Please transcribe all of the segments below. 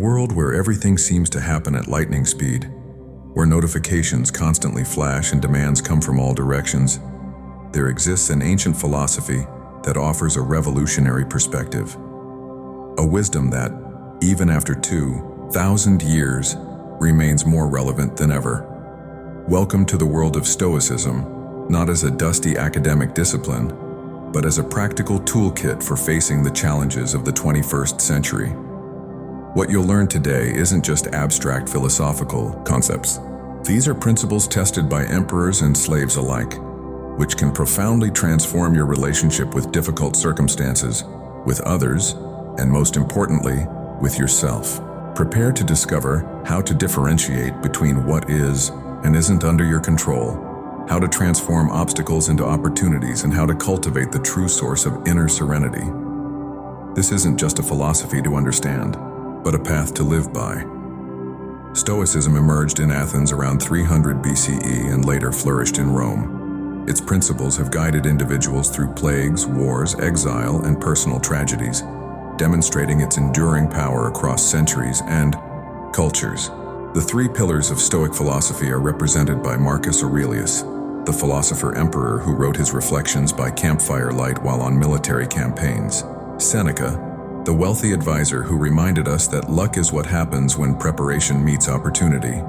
world where everything seems to happen at lightning speed, where notifications constantly flash and demands come from all directions, there exists an ancient philosophy that offers a revolutionary perspective. A wisdom that, even after 2,000 years, remains more relevant than ever. Welcome to the world of Stoicism, not as a dusty academic discipline, but as a practical toolkit for facing the challenges of the 21st century. What you'll learn today isn't just abstract philosophical concepts. These are principles tested by emperors and slaves alike, which can profoundly transform your relationship with difficult circumstances, with others, and most importantly, with yourself. Prepare to discover how to differentiate between what is and isn't under your control, how to transform obstacles into opportunities, and how to cultivate the true source of inner serenity. This isn't just a philosophy to understand, but a path to live by. Stoicism emerged in Athens around 300 BCE and later flourished in Rome. Its principles have guided individuals through plagues, wars, exile, and personal tragedies, demonstrating its enduring power across centuries and cultures. The three pillars of Stoic philosophy are represented by Marcus Aurelius, the philosopher-emperor who wrote his reflections by campfire light while on military campaigns; Seneca, the wealthy advisor who reminded us that luck is what happens when preparation meets opportunity;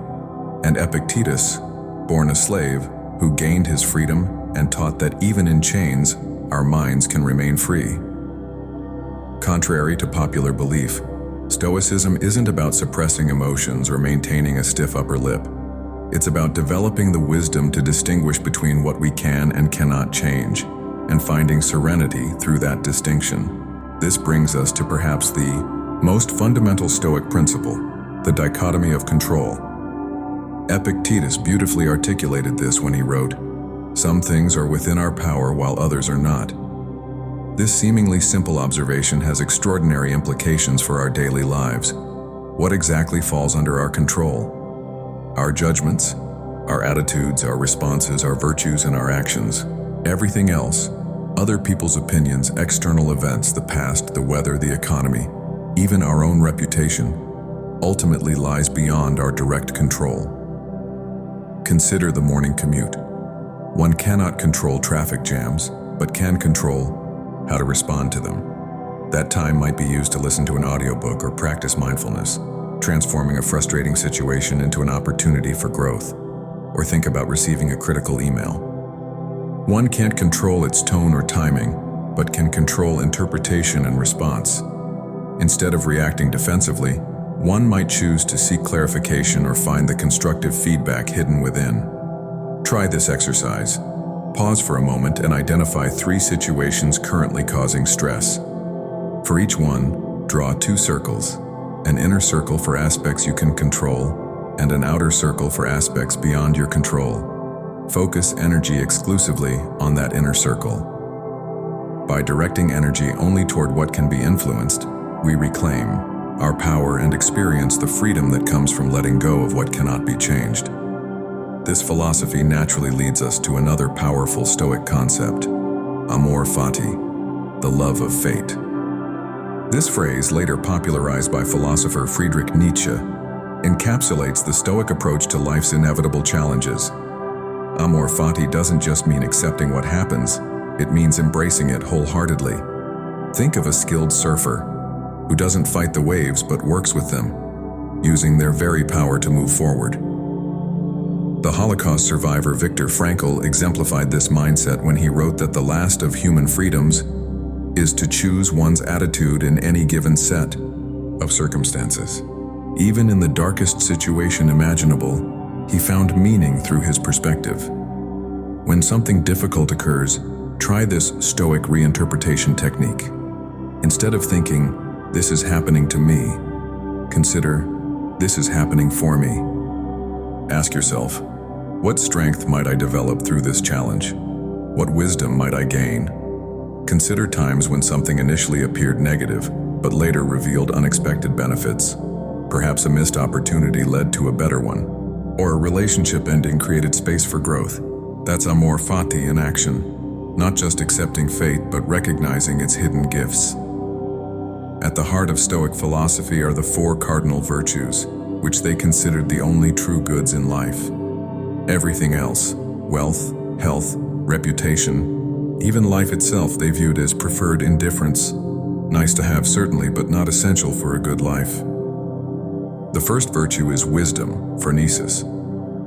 and Epictetus, born a slave, who gained his freedom and taught that even in chains, our minds can remain free. Contrary to popular belief, Stoicism isn't about suppressing emotions or maintaining a stiff upper lip. It's about developing the wisdom to distinguish between what we can and cannot change, and finding serenity through that distinction. This brings us to perhaps the most fundamental Stoic principle, the dichotomy of control. Epictetus beautifully articulated this when he wrote, "Some things are within our power while others are not." This seemingly simple observation has extraordinary implications for our daily lives. What exactly falls under our control? Our judgments, our attitudes, our responses, our virtues, and our actions. Everything else, other people's opinions, external events, the past, the weather, the economy, even our own reputation, ultimately lies beyond our direct control. Consider the morning commute. One cannot control traffic jams, but can control how to respond to them. That time might be used to listen to an audiobook or practice mindfulness, transforming a frustrating situation into an opportunity for growth, or think about receiving a critical email. One can't control its tone or timing, but can control interpretation and response. Instead of reacting defensively, one might choose to seek clarification or find the constructive feedback hidden within. Try this exercise. Pause for a moment and identify 3 situations currently causing stress. For each one, draw 2 circles, an inner circle for aspects you can control, and an outer circle for aspects beyond your control. Focus energy exclusively on that inner circle. By directing energy only toward what can be influenced, we reclaim our power and experience the freedom that comes from letting go of what cannot be changed. This philosophy naturally leads us to another powerful Stoic concept, amor fati, the love of fate. This phrase, later popularized by philosopher Friedrich Nietzsche, encapsulates the Stoic approach to life's inevitable challenges. Amor fati doesn't just mean accepting what happens, it means embracing it wholeheartedly. Think of a skilled surfer who doesn't fight the waves but works with them, using their very power to move forward. The Holocaust survivor Viktor Frankl exemplified this mindset when he wrote that the last of human freedoms is to choose one's attitude in any given set of circumstances. Even in the darkest situation imaginable, he found meaning through his perspective. When something difficult occurs, try this Stoic reinterpretation technique. Instead of thinking, "This is happening to me," consider, "This is happening for me." Ask yourself, what strength might I develop through this challenge? What wisdom might I gain? Consider times when something initially appeared negative, but later revealed unexpected benefits. Perhaps a missed opportunity led to a better one, or a relationship ending created space for growth. That's amor fati in action, not just accepting fate, but recognizing its hidden gifts. At the heart of Stoic philosophy are the four cardinal virtues, which they considered the only true goods in life. Everything else, wealth, health, reputation, even life itself, they viewed as preferred indifference. Nice to have certainly, but not essential for a good life. The first virtue is wisdom, phronesis,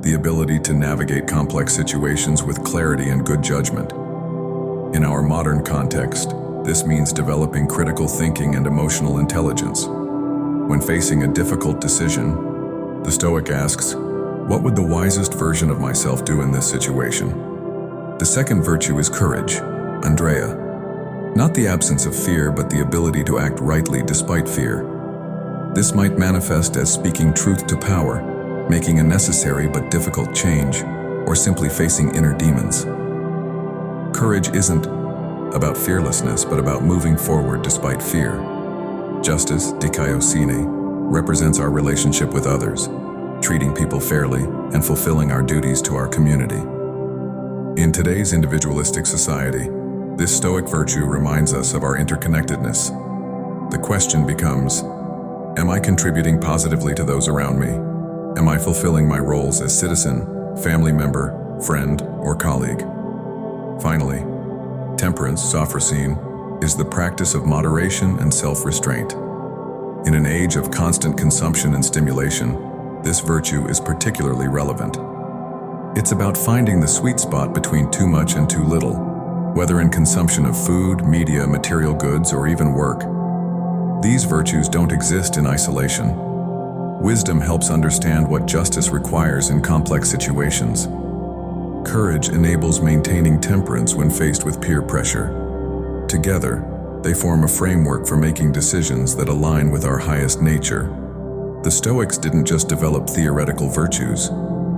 the ability to navigate complex situations with clarity and good judgment. In our modern context, this means developing critical thinking and emotional intelligence. When facing a difficult decision, the Stoic asks, what would the wisest version of myself do in this situation? The second virtue is courage, Andrea. Not the absence of fear, but the ability to act rightly despite fear. This might manifest as speaking truth to power, making a necessary but difficult change, or simply facing inner demons. Courage isn't about fearlessness, but about moving forward despite fear. Justice, dikaiosine, represents our relationship with others, treating people fairly and fulfilling our duties to our community. In today's individualistic society, this Stoic virtue reminds us of our interconnectedness. The question becomes, am I contributing positively to those around me? Am I fulfilling my roles as citizen, family member, friend, or colleague? Finally, temperance, sophrosine, is the practice of moderation and self-restraint. In an age of constant consumption and stimulation, this virtue is particularly relevant. It's about finding the sweet spot between too much and too little, whether in consumption of food, media, material goods, or even work. These virtues don't exist in isolation. Wisdom helps understand what justice requires in complex situations. Courage enables maintaining temperance when faced with peer pressure. Together, they form a framework for making decisions that align with our highest nature. The Stoics didn't just develop theoretical virtues,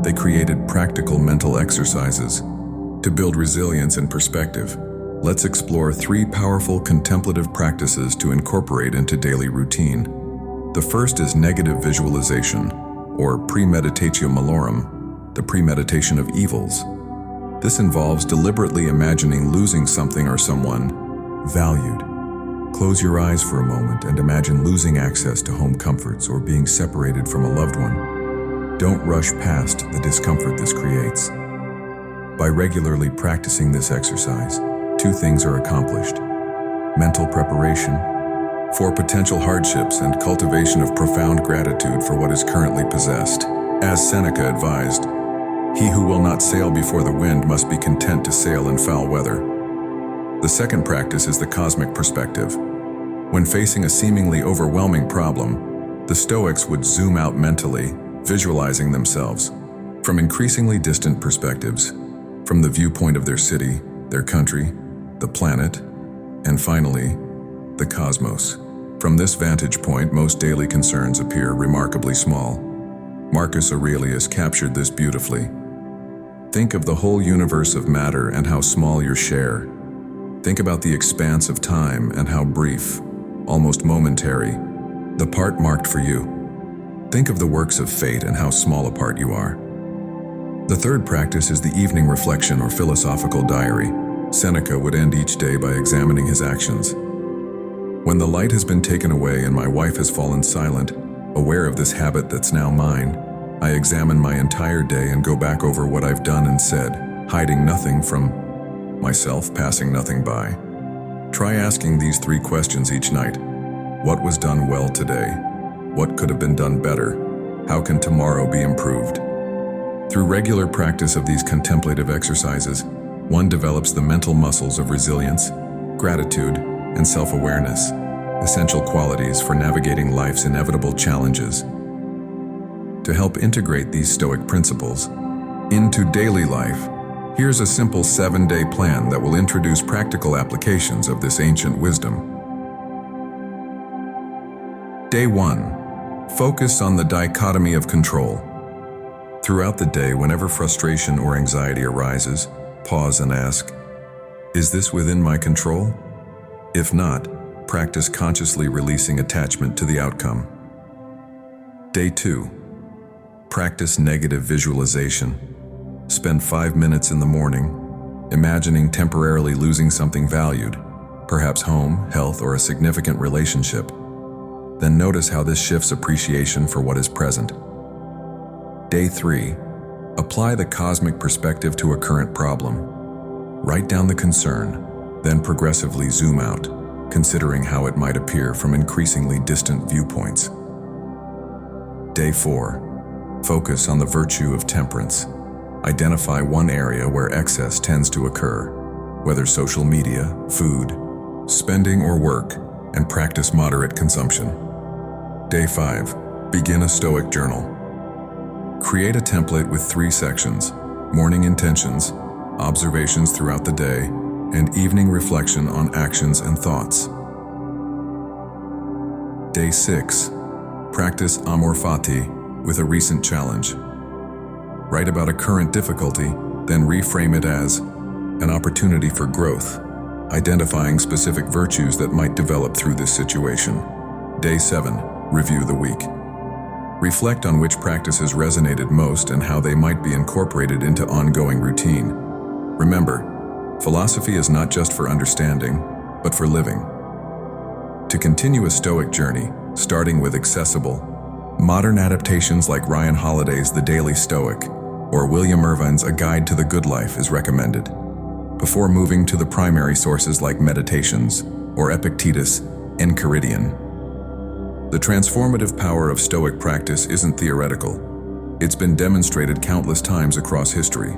they created practical mental exercises. To build resilience and perspective, let's explore 3 powerful contemplative practices to incorporate into daily routine. The first is negative visualization, or premeditatio malorum, the premeditation of evils. This involves deliberately imagining losing something or someone valued. Close your eyes for a moment and imagine losing access to home comforts or being separated from a loved one. Don't rush past the discomfort this creates. By regularly practicing this exercise, 2 things are accomplished: mental preparation for potential hardships and cultivation of profound gratitude for what is currently possessed. As Seneca advised, he who will not sail before the wind must be content to sail in foul weather. The second practice is the cosmic perspective. When facing a seemingly overwhelming problem, the Stoics would zoom out mentally, visualizing themselves from increasingly distant perspectives, from the viewpoint of their city, their country, the planet, and finally, the cosmos. From this vantage point, most daily concerns appear remarkably small. Marcus Aurelius captured this beautifully. Think of the whole universe of matter and how small your share. Think about the expanse of time and how brief, almost momentary, the part marked for you. Think of the works of fate and how small a part you are. The third practice is the evening reflection or philosophical diary. Seneca would end each day by examining his actions. When the light has been taken away and my wife has fallen silent, aware of this habit that's now mine, I examine my entire day and go back over what I've done and said, hiding nothing from myself, passing nothing by. Try asking these 3 questions each night. What was done well today? What could have been done better? How can tomorrow be improved? Through regular practice of these contemplative exercises, one develops the mental muscles of resilience, gratitude, and self-awareness, essential qualities for navigating life's inevitable challenges. To help integrate these Stoic principles into daily life, here's a simple 7-day plan that will introduce practical applications of this ancient wisdom. Day 1. Focus on the dichotomy of control. Throughout the day, whenever frustration or anxiety arises, pause and ask, is this within my control? If not, practice consciously releasing attachment to the outcome. Day 2. Practice negative visualization. Spend 5 minutes in the morning, imagining temporarily losing something valued, perhaps home, health, or a significant relationship. Then notice how this shifts appreciation for what is present. Day 3. Apply the cosmic perspective to a current problem. Write down the concern, then progressively zoom out, considering how it might appear from increasingly distant viewpoints. Day 4. Focus on the virtue of temperance. Identify one area where excess tends to occur, whether social media, food, spending, or work, and practice moderate consumption. Day 5. Begin a Stoic journal. Create a template with 3 sections: morning intentions, observations throughout the day, and evening reflection on actions and thoughts. Day 6. Practice amor fati with a recent challenge. Write about a current difficulty, then reframe it as an opportunity for growth, identifying specific virtues that might develop through this situation. Day 7. Review the week. Reflect on which practices resonated most and how they might be incorporated into ongoing routine. Remember, philosophy is not just for understanding, but for living. To continue a Stoic journey, starting with accessible, modern adaptations like Ryan Holiday's The Daily Stoic or William Irvine's A Guide to the Good Life is recommended, before moving to the primary sources like Meditations or Epictetus' Enchiridion. The transformative power of Stoic practice isn't theoretical. It's been demonstrated countless times across history.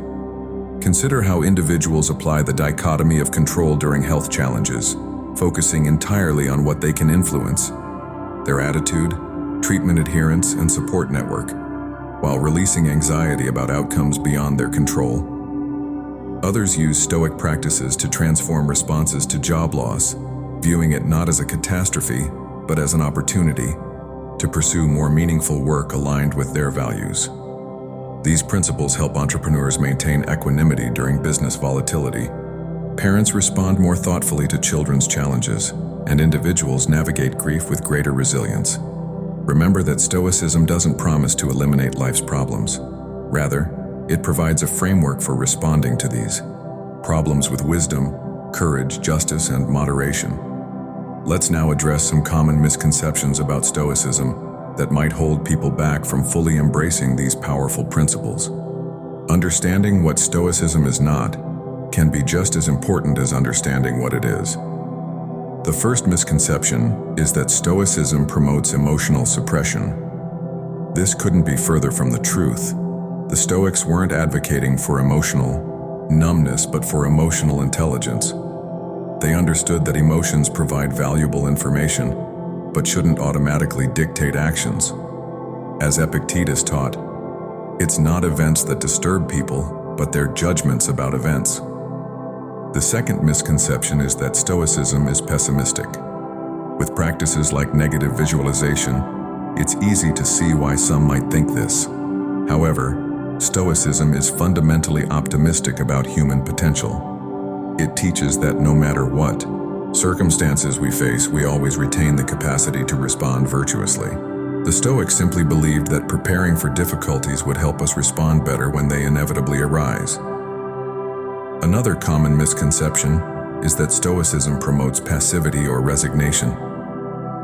Consider how individuals apply the dichotomy of control during health challenges, focusing entirely on what they can influence: their attitude, treatment adherence, and support network, while releasing anxiety about outcomes beyond their control. Others use Stoic practices to transform responses to job loss, viewing it not as a catastrophe, but as an opportunity to pursue more meaningful work aligned with their values. These principles help entrepreneurs maintain equanimity during business volatility. Parents respond more thoughtfully to children's challenges, and individuals navigate grief with greater resilience. Remember that Stoicism doesn't promise to eliminate life's problems. Rather, it provides a framework for responding to these problems with wisdom, courage, justice, and moderation. Let's now address some common misconceptions about Stoicism that might hold people back from fully embracing these powerful principles. Understanding what Stoicism is not can be just as important as understanding what it is. The first misconception is that Stoicism promotes emotional suppression. This couldn't be further from the truth. The Stoics weren't advocating for emotional numbness, but for emotional intelligence. They understood that emotions provide valuable information, but shouldn't automatically dictate actions. As Epictetus taught, it's not events that disturb people, but their judgments about events. The second misconception is that Stoicism is pessimistic. With practices like negative visualization, it's easy to see why some might think this. However, Stoicism is fundamentally optimistic about human potential. It teaches that no matter what circumstances we face, we always retain the capacity to respond virtuously. The Stoics simply believed that preparing for difficulties would help us respond better when they inevitably arise. Another common misconception is that Stoicism promotes passivity or resignation.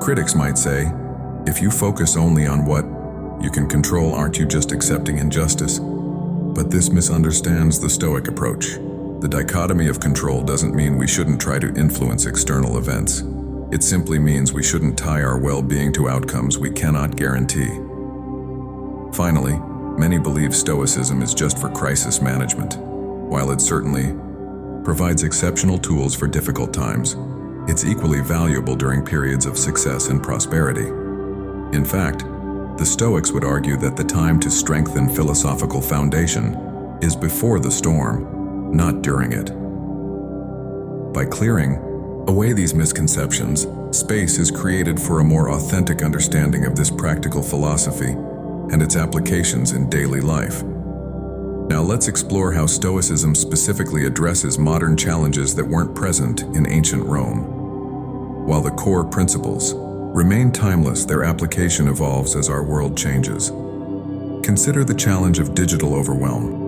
Critics might say, if you focus only on what you can control, aren't you just accepting injustice? But this misunderstands the Stoic approach. The dichotomy of control doesn't mean we shouldn't try to influence external events. It simply means we shouldn't tie our well-being to outcomes we cannot guarantee. Finally, many believe Stoicism is just for crisis management. While it certainly provides exceptional tools for difficult times, it's equally valuable during periods of success and prosperity. In fact, the Stoics would argue that the time to strengthen philosophical foundation is before the storm, not during it. By clearing away these misconceptions, space is created for a more authentic understanding of this practical philosophy and its applications in daily life. Now let's explore how Stoicism specifically addresses modern challenges that weren't present in ancient Rome. While the core principles remain timeless, their application evolves as our world changes. Consider the challenge of digital overwhelm.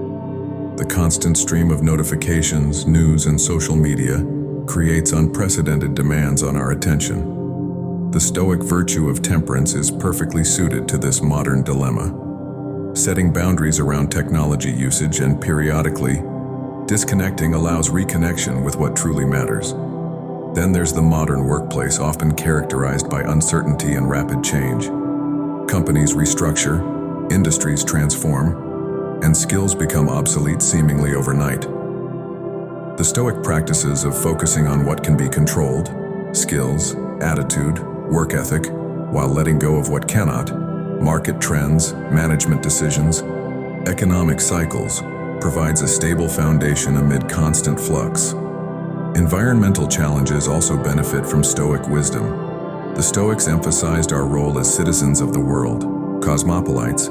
The constant stream of notifications, news, and social media creates unprecedented demands on our attention. The Stoic virtue of temperance is perfectly suited to this modern dilemma. Setting boundaries around technology usage and periodically disconnecting allows reconnection with what truly matters. Then there's the modern workplace, often characterized by uncertainty and rapid change. Companies restructure, industries transform, and skills become obsolete seemingly overnight. The Stoic practices of focusing on what can be controlled, skills, attitude, work ethic, while letting go of what cannot, market trends, management decisions, economic cycles, provides a stable foundation amid constant flux. Environmental challenges also benefit from Stoic wisdom. The Stoics emphasized our role as citizens of the world, cosmopolites,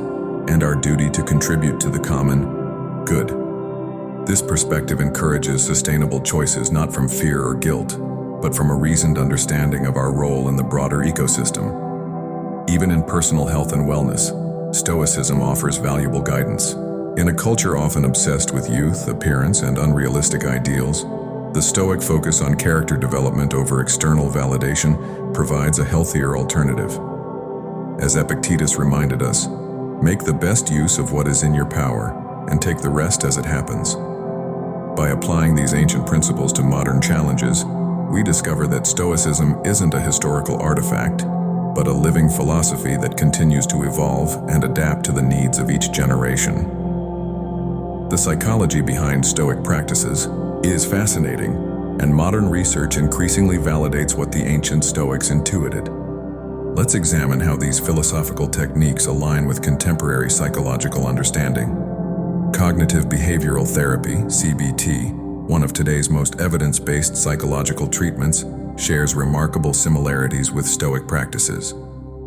and our duty to contribute to the common good. This perspective encourages sustainable choices not from fear or guilt, but from a reasoned understanding of our role in the broader ecosystem. Even in personal health and wellness, Stoicism offers valuable guidance. In a culture often obsessed with youth, appearance, and unrealistic ideals, the Stoic focus on character development over external validation provides a healthier alternative. As Epictetus reminded us, make the best use of what is in your power and take the rest as it happens. By applying these ancient principles to modern challenges, we discover that Stoicism isn't a historical artifact, but a living philosophy that continues to evolve and adapt to the needs of each generation. The psychology behind Stoic practices is fascinating, and modern research increasingly validates what the ancient Stoics intuited. Let's examine how these philosophical techniques align with contemporary psychological understanding. Cognitive behavioral therapy, CBT, one of today's most evidence-based psychological treatments, shares remarkable similarities with Stoic practices.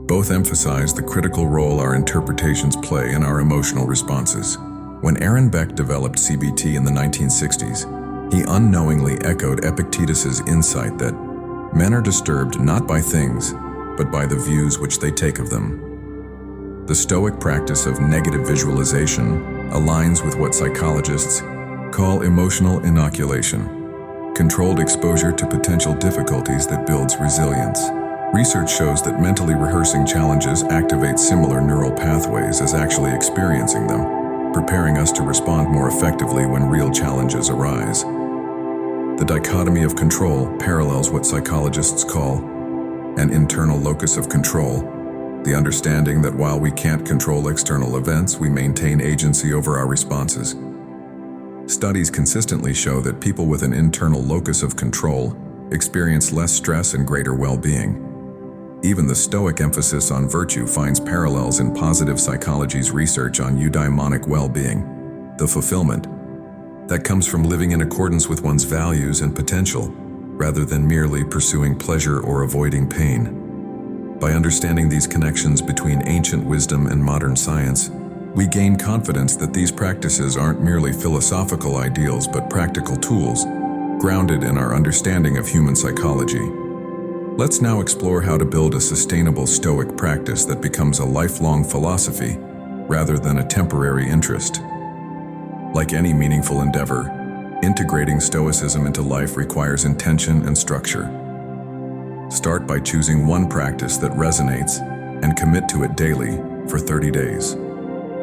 Both emphasize the critical role our interpretations play in our emotional responses. When Aaron Beck developed CBT in the 1960s, he unknowingly echoed Epictetus's insight that men are disturbed not by things, but by the views which they take of them. The Stoic practice of negative visualization aligns with what psychologists call emotional inoculation, controlled exposure to potential difficulties that builds resilience. Research shows that mentally rehearsing challenges activates similar neural pathways as actually experiencing them, preparing us to respond more effectively when real challenges arise. The dichotomy of control parallels what psychologists call an internal locus of control, the understanding that while we can't control external events, we maintain agency over our responses. Studies consistently show that people with an internal locus of control experience less stress and greater well-being. Even the Stoic emphasis on virtue finds parallels in positive psychology's research on eudaimonic well-being, the fulfillment that comes from living in accordance with one's values and potential, rather than merely pursuing pleasure or avoiding pain. By understanding these connections between ancient wisdom and modern science, we gain confidence that these practices aren't merely philosophical ideals but practical tools, grounded in our understanding of human psychology. Let's now explore how to build a sustainable Stoic practice that becomes a lifelong philosophy rather than a temporary interest. Like any meaningful endeavor, integrating Stoicism into life requires intention and structure. Start by choosing one practice that resonates and commit to it daily for 30 days.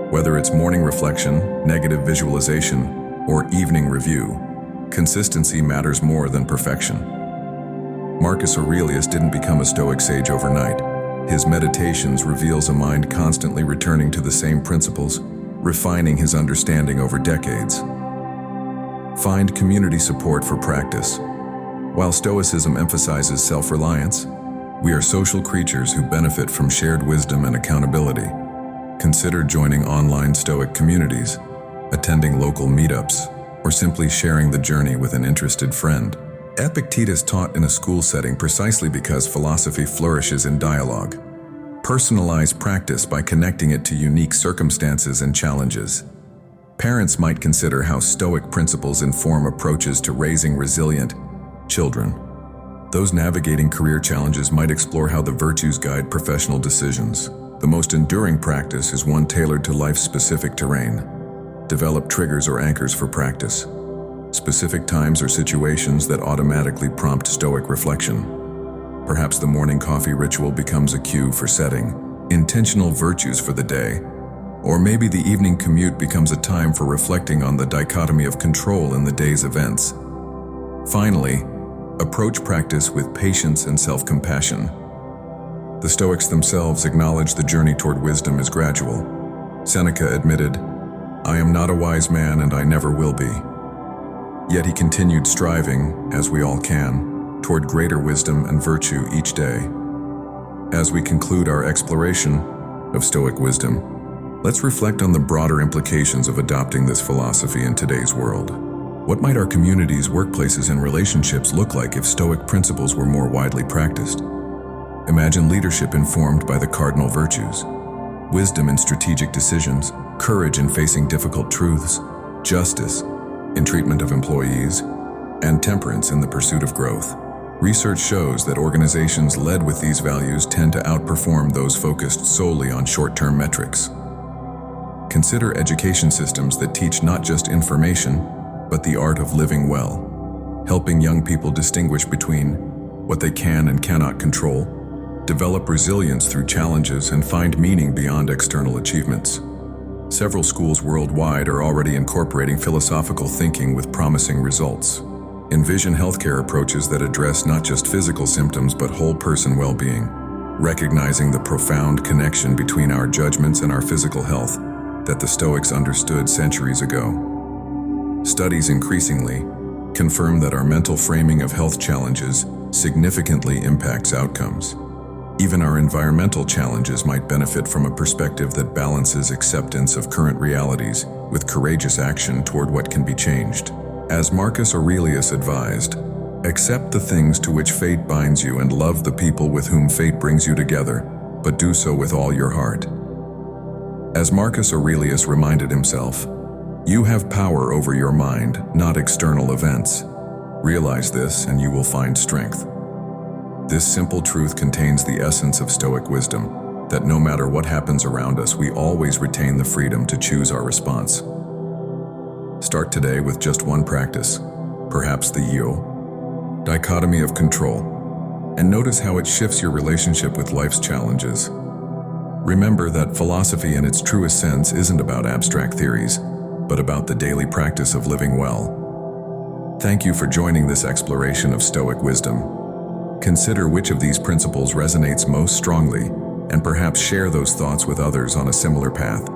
Whether it's morning reflection, negative visualization, or evening review, consistency matters more than perfection. Marcus Aurelius didn't become a Stoic sage overnight. His meditations reveals a mind constantly returning to the same principles, refining his understanding over decades. Find community support for practice. While Stoicism emphasizes self-reliance, we are social creatures who benefit from shared wisdom and accountability. Consider joining online Stoic communities, attending local meetups, or simply sharing the journey with an interested friend. Epictetus taught in a school setting precisely because philosophy flourishes in dialogue. Personalize practice by connecting it to unique circumstances and challenges. Parents might consider how Stoic principles inform approaches to raising resilient children. Those navigating career challenges might explore how the virtues guide professional decisions. The most enduring practice is one tailored to life's specific terrain. Develop triggers or anchors for practice. Specific times or situations that automatically prompt Stoic reflection. Perhaps the morning coffee ritual becomes a cue for setting intentional virtues for the day. Or maybe the evening commute becomes a time for reflecting on the dichotomy of control in the day's events. Finally, approach practice with patience and self-compassion. The Stoics themselves acknowledge the journey toward wisdom is gradual. Seneca admitted, "I am not a wise man and I never will be." Yet he continued striving, as we all can, toward greater wisdom and virtue each day. As we conclude our exploration of Stoic wisdom, let's reflect on the broader implications of adopting this philosophy in today's world. What might our communities, workplaces, and relationships look like if Stoic principles were more widely practiced? Imagine leadership informed by the cardinal virtues: wisdom in strategic decisions, courage in facing difficult truths, justice in treatment of employees, and temperance in the pursuit of growth. Research shows that organizations led with these values tend to outperform those focused solely on short-term metrics. Consider education systems that teach not just information, but the art of living well, helping young people distinguish between what they can and cannot control, develop resilience through challenges, and find meaning beyond external achievements. Several schools worldwide are already incorporating philosophical thinking with promising results. Envision healthcare approaches that address not just physical symptoms but whole person well-being, recognizing the profound connection between our judgments and our physical health that the Stoics understood centuries ago. Studies increasingly confirm that our mental framing of health challenges significantly impacts outcomes. Even our environmental challenges might benefit from a perspective that balances acceptance of current realities with courageous action toward what can be changed. As Marcus Aurelius advised, accept the things to which fate binds you and love the people with whom fate brings you together, but do so with all your heart. As Marcus Aurelius reminded himself, you have power over your mind, not external events. Realize this and you will find strength. This simple truth contains the essence of Stoic wisdom, that no matter what happens around us, we always retain the freedom to choose our response. Start today with just one practice, perhaps the dichotomy of control, and notice how it shifts your relationship with life's challenges. Remember that philosophy in its truest sense isn't about abstract theories, but about the daily practice of living well. Thank you for joining this exploration of Stoic wisdom. Consider which of these principles resonates most strongly, and perhaps share those thoughts with others on a similar path.